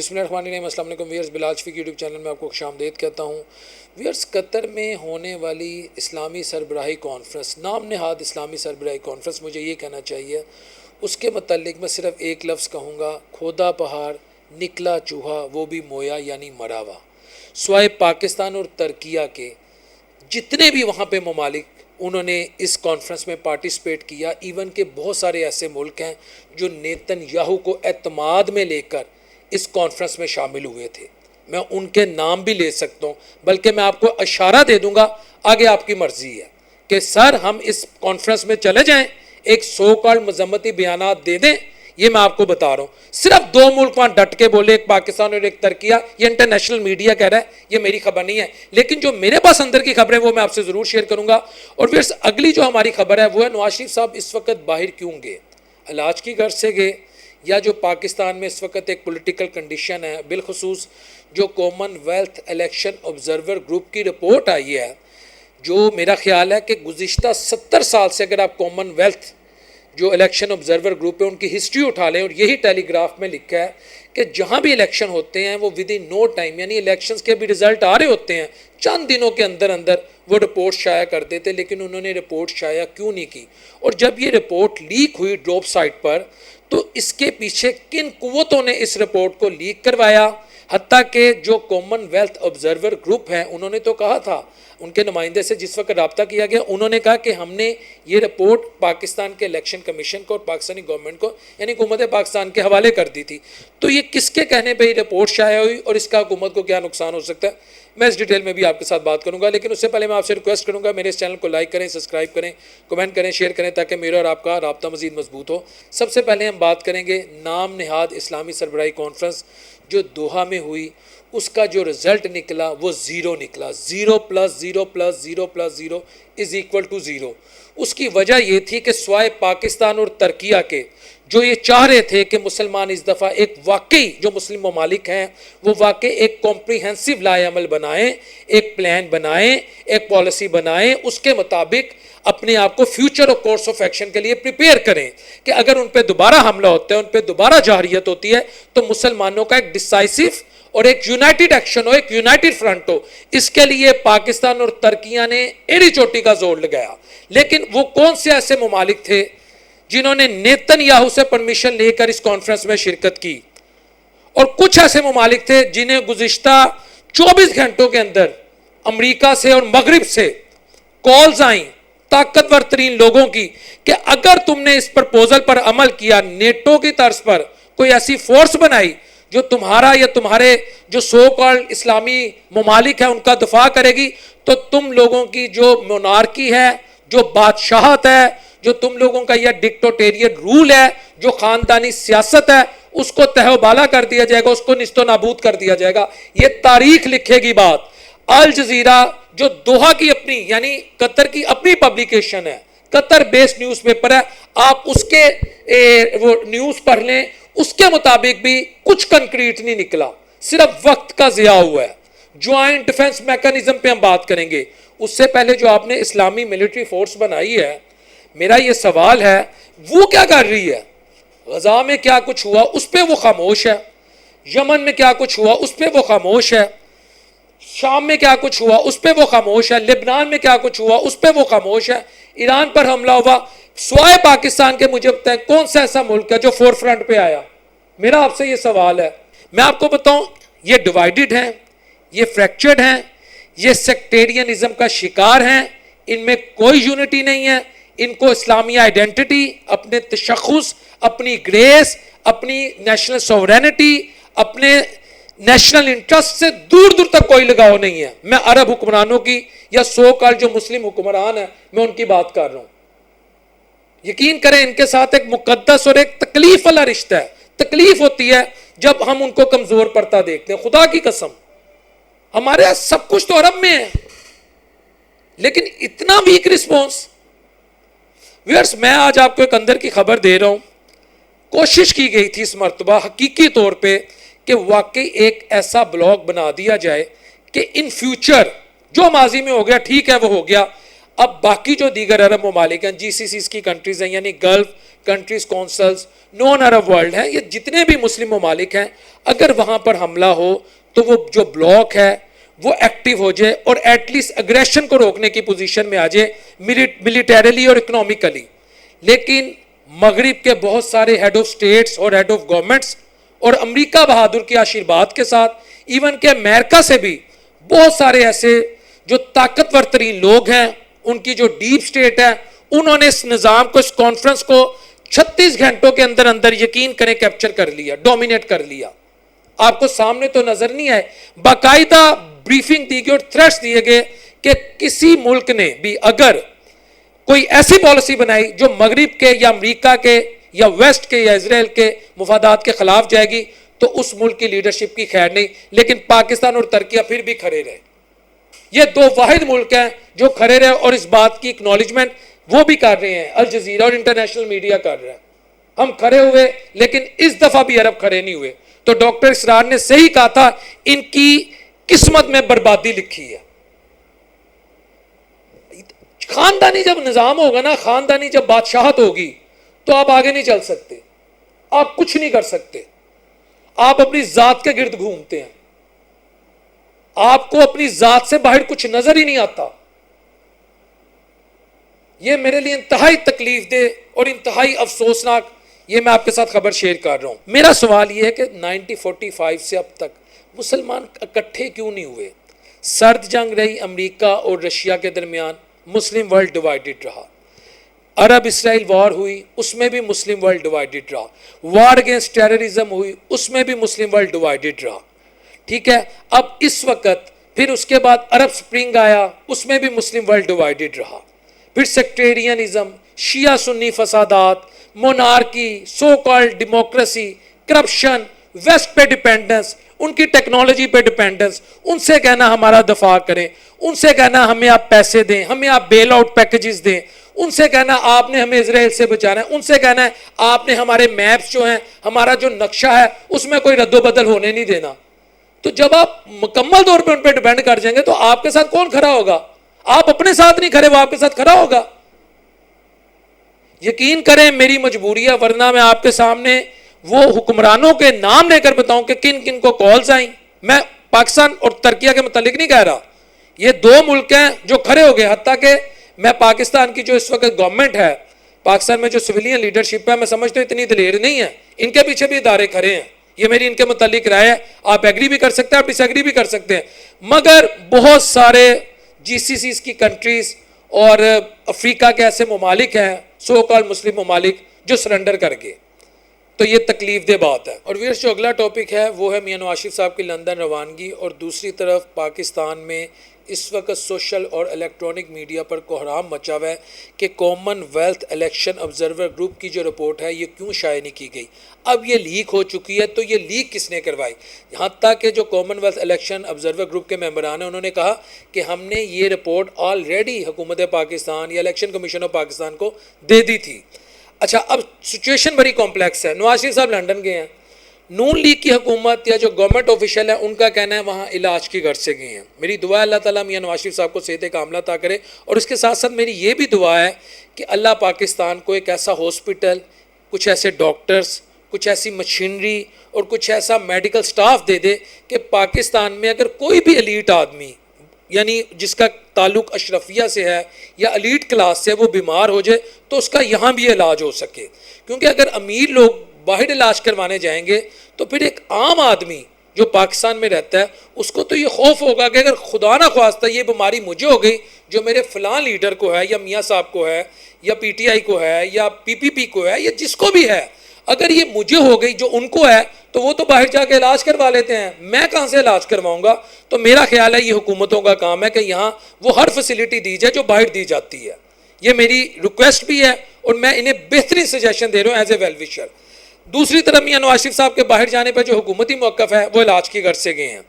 بسم اللہ الرحمن الرحیم۔ السلام علیکم ویئرز، بلال شفیق یوٹیوب چینل میں آپ کو خوش آمدید کہتا ہوں۔ ویئرز، قطر میں ہونے والی اسلامی سربراہی کانفرنس، نام نہاد اسلامی سربراہی کانفرنس، مجھے یہ کہنا چاہیے اس کے متعلق میں صرف ایک لفظ کہوں گا، کھودا پہاڑ نکلا چوہا وہ بھی مویا، یعنی مرا ہوا۔ سوائے پاکستان اور ترکیہ کے جتنے بھی وہاں پہ ممالک انہوں نے اس کانفرنس میں پارٹیسپیٹ کیا، ایون کہ بہت سارے ایسے ملک ہیں جو نیتن یاہو کو اعتماد میں لے کر اس کانفرنس میں شامل ہوئے تھے، میں ان کے نام بھی لے سکتا ہوں، بلکہ میں آپ کو اشارہ دے دوں گا، آگے آپ کی مرضی ہے کہ سر ہم اس کانفرنس میں چلے جائیں، ایک سو کالڈ مذمتی بیانات دے دیں۔ یہ میں آپ کو بتا رہا ہوں، صرف دو ملک وہاں ڈٹ کے بولے، ایک پاکستان اور ایک ترکیہ، یہ انٹرنیشنل میڈیا کہہ رہا ہے، یہ میری خبر نہیں ہے، لیکن جو میرے پاس اندر کی خبر ہے وہ میں آپ سے ضرور شیئر کروں گا۔ اور پھر اگلی جو ہماری خبر ہے وہ ہے نواز شریف صاحب اس وقت باہر کیوں گئے؟ علاج کی غرض سے گئے، یا جو پاکستان میں اس وقت ایک پولیٹیکل کنڈیشن ہے، بالخصوص جو common wealth election observer group کی رپورٹ آئی ہے، جو میرا خیال ہے کہ گزشتہ 70 سال سے اگر آپ کامن ویلتھ جو الیکشن آبزرور گروپ ہے ان کی ہسٹری اٹھا لیں، اور یہی ٹیلی گراف میں لکھا ہے کہ جہاں بھی الیکشن ہوتے ہیں وہ ود ان نو ٹائم، یعنی الیکشنز کے بھی رزلٹ آ رہے ہوتے ہیں، چند دنوں کے اندر اندر وہ رپورٹ شائع کر دیتے، لیکن انہوں نے رپورٹ شائع کیوں نہیں کی؟ اور جب یہ رپورٹ لیک ہوئی ڈراپ سائٹ پر، تو اس کے پیچھے کن قوتوں نے اس رپورٹ کو لیک کروایا؟ حتیٰ کہ جو کامن ویلتھ آبزرور گروپ ہیں انہوں نے تو کہا تھا، ان کے نمائندے سے جس وقت رابطہ کیا گیا انہوں نے کہا کہ ہم نے یہ رپورٹ پاکستان کے الیکشن کمیشن کو اور پاکستانی گورنمنٹ کو، یعنی حکومت پاکستان کے حوالے کر دی تھی۔ تو یہ کس کے کہنے پہ یہ رپورٹ شائع ہوئی اور اس کا حکومت کو کیا نقصان ہو سکتا ہے، میں اس ڈیٹیل میں بھی آپ کے ساتھ بات کروں گا، لیکن اس سے پہلے میں آپ سے ریکویسٹ کروں گا میرے اس چینل کو لائک کریں، سبسکرائب کریں، کمنٹ کریں، شیئر کریں، تاکہ میرا اور آپ کا رابطہ مزید مضبوط ہو۔ سب سے پہلے ہم بات کریں گے نام نہاد اسلامی سربراہی کانفرنس جو دوحہ میں ہوئی، اس کا جو رزلٹ نکلا وہ زیرو نکلا، 0 + 0 + 0 + 0 = 0۔ اس کی وجہ یہ تھی کہ سوائے پاکستان اور ترکیہ کے جو یہ چاہ رہے تھے کہ مسلمان اس دفعہ ایک واقعی، جو مسلم ممالک ہیں وہ واقعی ایک کمپریہنسو لائحہ عمل بنائیں، ایک پلان بنائیں، ایک پالیسی بنائیں، اس کے مطابق اپنے آپ کو فیوچر اور کورس آف ایکشن کے لیے پریپیئر کریں کہ اگر ان پہ دوبارہ حملہ ہوتا ہے، ان پہ دوبارہ جارحیت ہوتی ہے، تو مسلمانوں کا ایک ڈیسائسو اور ایک یونائٹڈ ایکشن ہو، ایک یونائٹڈ فرنٹ ہو۔ اس کے لیے پاکستان اور ترکیہ نے ایڑی چوٹی کا زور لگایا، لیکن وہ کون سے ایسے ممالک تھے جنہوں نے نیتن یاہو سے پرمیشن لے کر اس کانفرنس میں شرکت کی؟ اور کچھ ایسے ممالک تھے جنہیں گزشتہ 24 گھنٹوں کے اندر امریکہ سے اور مغرب سے کالز آئیں طاقتور ترین لوگوں کی کہ اگر تم نے اس پرپوزل پر عمل کیا، نیٹو کی طرز پر کوئی ایسی فورس بنائی جو تمہارا یا تمہارے جو سو کالڈ اسلامی ممالک ہیں ان کا دفاع کرے گی، تو تم لوگوں کی جو مونارکی ہے، جو بادشاہت ہے، جو تم لوگوں کا یہ ڈکٹیٹوریٹ رول ہے، جو خاندانی سیاست ہے، اس کو تہہ و بالا کر دیا جائے گا، اس کو نیست و نابود کر دیا جائے گا۔ یہ تاریخ لکھے گی بات۔ الجزیرہ جو دوحہ کی اپنی، یعنی قطر کی اپنی پبلیکیشن ہے، قطر بیس نیوز پیپر ہے، آپ اس کے وہ نیوز پڑھ لیں، اس کے مطابق بھی کچھ کنکریٹ نہیں نکلا، صرف وقت کا ضیاع ہوا ہے۔ جوائنٹ ڈیفنس میکانزم پہ ہم بات کریں گے۔ اس سے پہلے جو آپ نے اسلامی ملٹری فورس بنائی ہے، میرا یہ سوال ہے وہ کیا کر رہی ہے؟ غزہ میں کیا کچھ ہوا اس پہ وہ خاموش ہے، یمن میں کیا کچھ ہوا اس پہ وہ خاموش ہے، شام میں کیا کچھ ہوا اس پہ وہ خاموش ہے، لبنان میں کیا کچھ ہوا اس پہ وہ خاموش ہے، ایران پر حملہ ہوا، سوائے پاکستان کے مجھے بتائیں کون سا ایسا ملک ہے جو فور فرنٹ پہ آیا؟ میرا آپ سے یہ سوال ہے۔ میں آپ کو بتاؤں، یہ ڈیوائیڈڈ ہیں، یہ فریکچرڈ ہیں، یہ سیکٹیرینزم کا شکار ہیں، ان میں کوئی یونٹی نہیں ہے، ان کو اسلامی آئیڈینٹی، اپنے تشخص، اپنی گریس، اپنی نیشنل سوورینٹی، اپنے نیشنل انٹرسٹ سے دور دور تک کوئی لگاؤ نہیں ہے۔ میں عرب حکمرانوں کی یا سو کال جو مسلم حکمران ہیں میں ان کی بات کر رہا ہوں۔ یقین کریں ان کے ساتھ ایک مقدس اور ایک تکلیف والا رشتہ ہے۔ تکلیف ہوتی ہے جب ہم ان کو کمزور پڑتا دیکھتے ہیں، خدا کی قسم۔ ہمارے سب کچھ تو عرب میں ہے، لیکن اتنا ویک رسپانس۔ ویئرس، میں آج آپ کو ایک اندر کی خبر دے رہا ہوں۔ کوشش کی گئی تھی اس مرتبہ حقیقی طور پہ کہ واقعی ایک ایسا بلاگ بنا دیا جائے کہ ان فیوچر جو ماضی میں ہو گیا ٹھیک ہے وہ ہو گیا، اب باقی جو دیگر عرب ممالک ہیں, جی سی سیز کی کنٹریز ہیں, یعنی گلف کنٹریز کونسلز, نون عرب ورلڈ ہیں, یہ جتنے بھی مسلم ممالک ہیں, اگر وہاں پر حملہ ہو تو وہ جو بلاک ہے وہ ایکٹیو ہو جائے اور ایٹ لیسٹ اگریشن کو روکنے کی پوزیشن میں آ جائے ملیٹریلی اور اکنومیکلی. لیکن مغرب کے بہت سارے ہیڈ آف سٹیٹس اور ہیڈ آف گورنمنٹس اور امریکہ بہادر کے آشیرواد کے ساتھ, ایون کہ امریکہ سے بھی بہت سارے ایسے جو طاقتور ترین لوگ ہیں, ان کی جو ڈیپ سٹیٹ ہے, انہوں نے اس نظام کو, اس کانفرنس کو 36 گھنٹوں کے اندر اندر یقین کریں کیپچر کر لیا, ڈومینیٹ کر لیا. آپ کو سامنے تو نظر نہیں آئے, باقاعدہ بریفنگ دی گئی اور تھریٹس دیے گئے کہ کسی ملک نے بھی اگر کوئی ایسی پالیسی بنائی جو مغرب کے یا امریکہ کے یا ویسٹ کے یا اسرائیل کے مفادات کے خلاف جائے گی تو اس ملک کی لیڈرشپ کی خیر نہیں. لیکن پاکستان اور ترکیہ پھر بھی کھڑے رہے. یہ دو واحد ملک ہیں جو کھڑے رہے, اور اس بات کی اکنالجمنٹ وہ بھی کر رہے ہیں, الجزیرہ اور انٹرنیشنل میڈیا کر رہا ہے. ہم کھڑے ہوئے, لیکن اس دفعہ بھی عرب کھڑے نہیں ہوئے. تو ڈاکٹر اسرار نے صحیح کہا تھا, ان کی قسمت میں بربادی لکھی ہے. خاندانی جب نظام ہوگا نا, خاندانی جب بادشاہت ہوگی تو آپ آگے نہیں چل سکتے, آپ کچھ نہیں کر سکتے. آپ اپنی ذات کے گرد گھومتے ہیں, آپ کو اپنی ذات سے باہر کچھ نظر ہی نہیں آتا. یہ میرے لیے انتہائی تکلیف دہ اور انتہائی افسوسناک, یہ میں آپ کے ساتھ خبر شیئر کر رہا ہوں. میرا سوال یہ ہے کہ 1945 سے اب تک مسلمان اکٹھے کیوں نہیں ہوئے؟ سرد جنگ رہی امریکہ اور رشیا کے درمیان, مسلم ورلڈ ڈیوائیڈڈ رہا. عرب اسرائیل وار ہوئی, اس میں بھی مسلم ورلڈ ڈیوائیڈڈ رہا. وار اگینسٹ ٹیررزم ہوئی, اس میں بھی مسلم ورلڈ ڈیوائیڈڈ رہا. ٹھیک ہے, اب اس وقت پھر اس کے بعد عرب سپرنگ آیا, اس میں بھی مسلم ورلڈ ڈیوائیڈڈ رہا. پھر سیکٹیرینزم, شیعہ سنی فسادات, monarchy, so called democracy, corruption, west پہ ڈیپینڈنس, ان کی ٹیکنالوجی پہ ڈیپینڈنس, ان سے کہنا ہمارا دفاع کریں, ان سے کہنا ہمیں آپ پیسے دیں, ہمیں آپ بیل آؤٹ پیکیجز دیں, ان سے کہنا آپ نے ہمیں اسرائیل سے بچانا ہے, ان سے کہنا ہے آپ نے ہمارے میپس جو ہیں, ہمارا جو نقشہ ہے اس میں کوئی رد و بدل ہونے نہیں دینا. تو جب آپ مکمل طور پہ ان پہ ڈیپینڈ کر جائیں گے تو آپ کے ساتھ کون کھڑا ہوگا؟ آپ اپنے ساتھ نہیں کھڑے, وہ آپ کے ساتھ کھڑا ہوگا. یقین کریں میری مجبوری ہے, ورنہ میں آپ کے سامنے وہ حکمرانوں کے نام لے کر بتاؤں کہ کن کن کو کالز آئیں. میں پاکستان اور ترکیہ کے متعلق نہیں کہہ رہا, یہ دو ملک ہیں جو کھڑے ہو گئے. حتیٰ کہ میں پاکستان کی جو اس وقت گورنمنٹ ہے, پاکستان میں جو سویلین لیڈرشپ ہے, میں سمجھتا ہوں اتنی دلیر نہیں ہے, ان کے پیچھے بھی ادارے کھڑے ہیں. یہ میری ان کے متعلق رائے ہے, آپ ایگری بھی کر سکتے ہیں, آپ ڈس ایگری بھی کر سکتے ہیں. مگر بہت سارے جی سی سیز کی کنٹریز اور افریقہ کے ایسے ممالک ہیں, سو کال مسلم ممالک, جو سرنڈر کر گئے. تو یہ تکلیف دہ بات ہے. اور ویئرس جو اگلا ٹاپک ہے وہ ہے میاں نواز شریف صاحب کی لندن روانگی, اور دوسری طرف پاکستان میں اس وقت سوشل اور الیکٹرانک میڈیا پر کوہرام مچا ہوا ہے کہ common wealth election observer group کی جو رپورٹ ہے یہ کیوں شائع نہیں کی گئی. اب یہ لیک ہو چکی ہے, تو یہ لیک کس نے کروائی؟ یہاں تک کہ جو common wealth election observer group کے ممبران ہیں, انہوں نے کہا کہ ہم نے یہ رپورٹ آلریڈی حکومت پاکستان یا الیکشن کمیشن آف پاکستان کو دے دی تھی. اچھا, اب سچویشن بڑی کمپلیکس ہے. نواز شریف صاحب لنڈن گئے ہیں, نون لیگ کی حکومت یا جو گورنمنٹ آفیشیل ہے ان کا کہنا ہے وہاں علاج کی غرض سے گئے ہیں. میری دعا ہے اللہ تعالیٰ میاں نواز شریف صاحب کو صحت کاملہ عطا کرے, اور اس کے ساتھ ساتھ میری یہ بھی دعا ہے کہ اللہ پاکستان کو ایک ایسا ہاسپٹل, کچھ ایسے ڈاکٹرز, کچھ ایسی مشینری اور کچھ ایسا میڈیکل سٹاف دے دے کہ پاکستان میں اگر کوئی بھی ایلیٹ آدمی, یعنی جس کا تعلق اشرفیہ سے ہے یا ایلیٹ کلاس سے, وہ بیمار ہو جائے تو اس کا یہاں بھی علاج ہو سکے. کیونکہ اگر امیر لوگ باہر علاج کروانے جائیں گے تو پھر ایک عام آدمی جو پاکستان میں رہتا ہے اس کو تو یہ خوف ہوگا کہ اگر خدا نہ خواستہ یہ بیماری مجھے ہو گئی جو میرے فلاں لیڈر کو ہے یا میاں صاحب کو ہے یا پی ٹی آئی کو ہے یا پی پی پی کو ہے یا جس کو بھی ہے, اگر یہ مجھے ہو گئی جو ان کو ہے تو وہ تو باہر جا کے علاج کروا لیتے ہیں, میں کہاں سے علاج کرواؤں گا؟ تو میرا خیال ہے یہ حکومتوں کا کام ہے کہ یہاں وہ ہر فیسلٹی دی جائے جو باہر دی جاتی ہے. یہ میری ریکویسٹ بھی ہے اور میں انہیں بہترین سجیشن دے رہا ہوں ایز اے ویل وشر. دوسری طرف میاں نواز شریف صاحب کے باہر جانے پر جو حکومتی موقف ہے وہ علاج کی غرض سے گئے ہیں.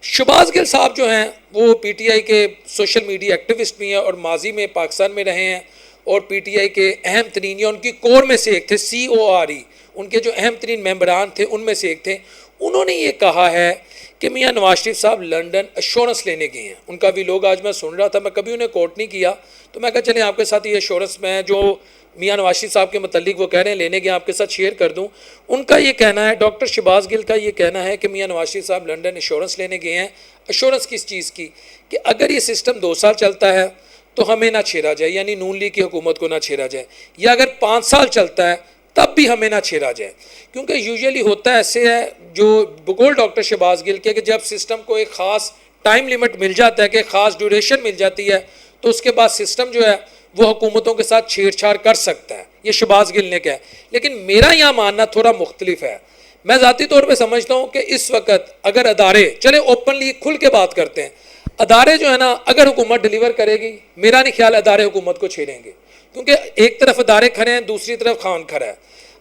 شہباز گل صاحب جو ہیں وہ پی ٹی آئی کے سوشل میڈیا ایکٹیوسٹ بھی ہیں اور ماضی میں پاکستان میں رہے ہیں, اور پی ٹی آئی کے اہم ترین یا ان کی کور میں سے ایک تھے CORE, ان کے جو اہم ترین ممبران تھے ان میں سے ایک تھے، انہوں نے یہ کہا ہے کہ میاں نواز شریف صاحب لنڈن ایشورنس لینے گئے ہیں. ان کا بھی لوگ آج میں سن رہا تھا، میں کبھی انہیں کوٹ نہیں کیا، تو میں کہا چلیں آپ کے ساتھ یہ ایشورنس میں جو میاں نواز شریف صاحب کے متعلق وہ کہہ رہے ہیں لینے گئے آپ کے ساتھ شیئر کر دوں. ان کا یہ کہنا ہے، ڈاکٹر شہباز گل کا یہ کہنا ہے کہ میاں نواز شریف صاحب لنڈن ایشورنس لینے گئے ہیں. ایشورنس کس چیز کی؟ کہ اگر یہ سسٹم 2 سال چلتا ہے تو ہمیں نہ چھیڑا جائے، یعنی نون لیگ کی حکومت کو نہ چھیڑا جائے، یا اگر 5 سال چلتا ہے تب بھی ہمیں نہ چھیڑا جائے. کیونکہ یوزلی ہوتا ایسے ہے، جو بقول ڈاکٹر شہباز گل کے، کہ جب سسٹم کو ایک خاص ٹائم لیمٹ مل جاتا ہے، کہ خاص ڈیوریشن مل جاتی ہے، تو اس کے بعد سسٹم جو ہے وہ حکومتوں کے ساتھ چھیڑ چھاڑ کر سکتا ہے. یہ شہباز گل نے کہا. لیکن میرا یہاں ماننا تھوڑا مختلف ہے. میں ذاتی طور پہ سمجھتا ہوں کہ اس وقت اگر ادارے، چلے اوپنلی کھل کے بات کرتے ہیں، ادارے جو ہے نا، اگر حکومت ڈیلیور کرے گی، میرا نہیں خیال ادارے حکومت کو چھیڑیں گے. کیونکہ ایک طرف ادارے کھڑے ہیں، دوسری طرف خان کھڑا ہے.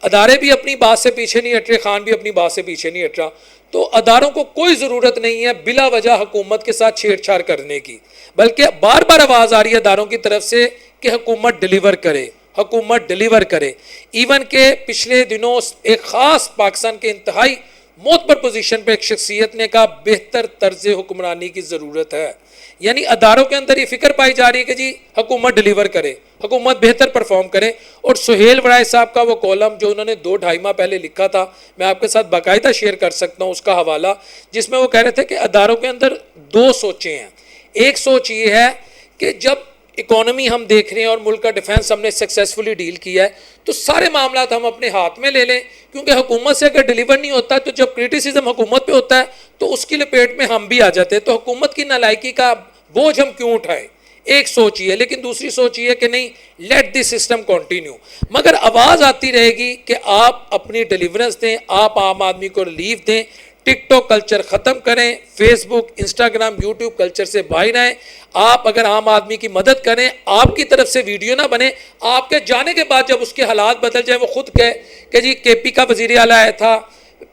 ادارے بھی اپنی بات سے پیچھے نہیں ہٹ رہے، خان بھی اپنی بات سے پیچھے نہیں ہٹ رہا. تو اداروں کو کوئی ضرورت نہیں ہے بلا وجہ حکومت کے ساتھ چھیڑ چھاڑ کرنے کی، بلکہ بار بار آواز آ رہی ہے اداروں کی طرف سے کہ حکومت ڈیلیور کرے، حکومت ڈیلیور کرے. ایون کہ پچھلے دنوں ایک خاص پاکستان کے انتہائی معتبر پوزیشن پہ ایک شخصیت نے کہا بہتر طرز حکمرانی کی ضرورت ہے. یعنی اداروں کے اندر یہ فکر پائی جا رہی ہے کہ جی حکومت ڈیلیور کرے، حکومت بہتر پرفارم کرے. اور سہیل وڑائے صاحب کا وہ کالم جو انہوں نے 2-2.5 ماہ پہلے لکھا تھا، میں آپ کے ساتھ باقاعدہ شیئر کر سکتا ہوں اس کا حوالہ، جس میں وہ کہہ رہے تھے کہ اداروں کے اندر 2 سوچیں ہیں. ایک سوچ یہ ہے کہ جب اکانومی ہم دیکھ رہے ہیں اور ملک کا ڈیفنس ہم نے سکسیسفلی ڈیل کیا ہے، تو سارے معاملات ہم اپنے ہاتھ میں لے لیں. کیونکہ حکومت سے اگر ڈیلیور نہیں ہوتا تو جب کریٹیسزم حکومت پہ ہوتا ہے تو اس کی لپیٹ میں ہم بھی آ جاتے ہیں. تو حکومت کی نالائکی کا بوجھ ہم کیوں اٹھائیں؟ ایک سوچ یہ ہے. لیکن دوسری سوچ یہ ہے کہ نہیں، لیٹ دی سسٹم کنٹینیو. مگر آواز آتی رہے گی کہ آپ اپنی ڈیلیورنس دیں، آپ عام آدمی کو ریلیف دیں، ٹک ٹاک کلچر ختم کریں، فیس بک، انسٹاگرام، یوٹیوب کلچر سے باہر آئیں. آپ اگر عام آدمی کی مدد کریں، آپ کی طرف سے ویڈیو نہ بنے. آپ کے جانے کے بعد جب اس کے حالات بدل جائیں، وہ خود کہے کہ جی کے پی کا وزیر اعلیٰ آیا تھا،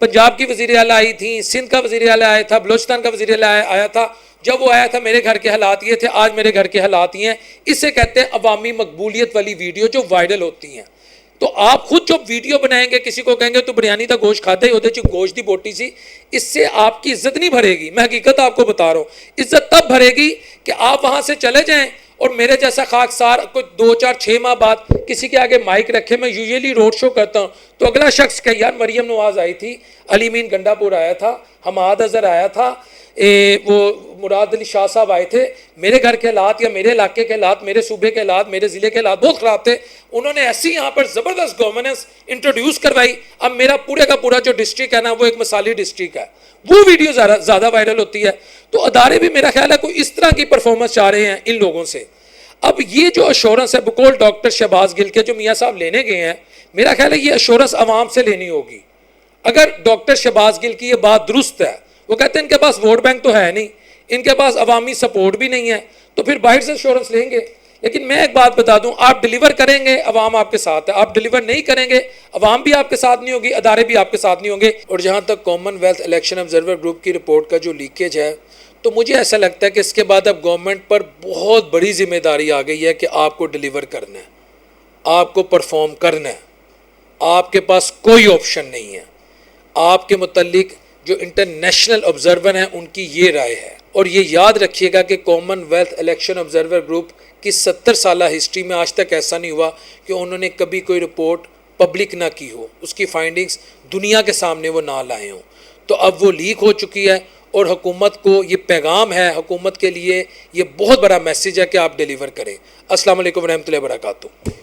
پنجاب کی وزیر اعلیٰ آئی تھیں، سندھ کا وزیر اعلیٰ آیا تھا، بلوچستان کا وزیر اعلیٰ آیا تھا، جب وہ آیا تھا میرے گھر کے حالات یہ تھے، آج میرے گھر کے حالات یہ ہیں. اسے کہتے ہیں عوامی مقبولیت والی ویڈیو جو وائرل ہوتی ہیں. تو آپ خود جب ویڈیو بنائیں گے، کسی کو کہیں گے تو بریانی دا گوشت کھاتے ہی ہوتے چی گوشت دی بوٹی سی، اس سے آپ کی عزت نہیں بھرے گی. میں حقیقت آپ کو بتا رہا ہوں، عزت تب بھرے گی کہ آپ وہاں سے چلے جائیں اور میرے جیسا خاکسار کوئی 2-4-6 ماہ بعد کسی کے آگے مائک رکھے. میں یوزلی روڈ شو کرتا ہوں تو اگلا شخص کہ یار مریم نواز آئی تھی، علی مین گنڈا پور آیا تھا، حماد اظہر آیا تھا، وہ مراد علی شاہ صاحب آئے تھے، میرے گھر کے حالات یا میرے علاقے کے حالات، میرے صوبے کے حالات، میرے ضلع کے حالات بہت خراب تھے. انہوں نے ایسی یہاں پر زبردست گورننس انٹروڈیوس کروائی. اب میرا پورے کا پورا جو ڈسٹرکٹ ہے نا، وہ ایک مثالی ڈسٹرکٹ ہے. وہ ویڈیو زیادہ وائرل ہوتی ہے. تو ادارے بھی میرا خیال ہے کوئی اس طرح کی پرفارمنس چاہ رہے ہیں ان لوگوں سے. اب یہ جو ایشورنس ہے بقول ڈاکٹر شہباز گل کے جو میاں صاحب لینے گئے ہیں، میرا خیال ہے یہ ایشورنس عوام سے لینی ہوگی. اگر ڈاکٹر شہباز گل کی یہ بات درست ہے، وہ کہتے ہیں ان کے پاس ووٹ بینک تو ہے نہیں، ان کے پاس عوامی سپورٹ بھی نہیں ہے، تو پھر باہر سے ایشورنس لیں گے. لیکن میں ایک بات بتا دوں، آپ ڈیلیور کریں گے عوام آپ کے ساتھ ہے، آپ ڈیلیور نہیں کریں گے عوام بھی آپ کے ساتھ نہیں ہوگی، ادارے بھی آپ کے ساتھ نہیں ہوں گے. اور جہاں تک common wealth election observer group کی رپورٹ کا جو لیکیج ہے، تو مجھے ایسا لگتا ہے کہ اس کے بعد اب گورنمنٹ پر بہت بڑی ذمہ داری آ گئی ہے کہ آپ کو ڈیلیور کرنا ہے، آپ کو پرفارم کرنا ہے. آپ کے پاس کوئی آپشن نہیں ہے. آپ کے متعلق جو انٹرنیشنل آبزرور ہیں ان کی یہ رائے ہے. اور یہ یاد رکھیے گا کہ common wealth election observer group کی 70 سالہ ہسٹری میں آج تک ایسا نہیں ہوا کہ انہوں نے کبھی کوئی رپورٹ پبلک نہ کی ہو، اس کی فائنڈنگز دنیا کے سامنے وہ نہ لائے ہوں. تو اب وہ لیک ہو چکی ہے اور حکومت کو یہ پیغام ہے، حکومت کے لیے یہ بہت بڑا میسیج ہے کہ آپ ڈیلیور کریں. السلام علیکم ورحمۃ اللہ وبرکاتہ.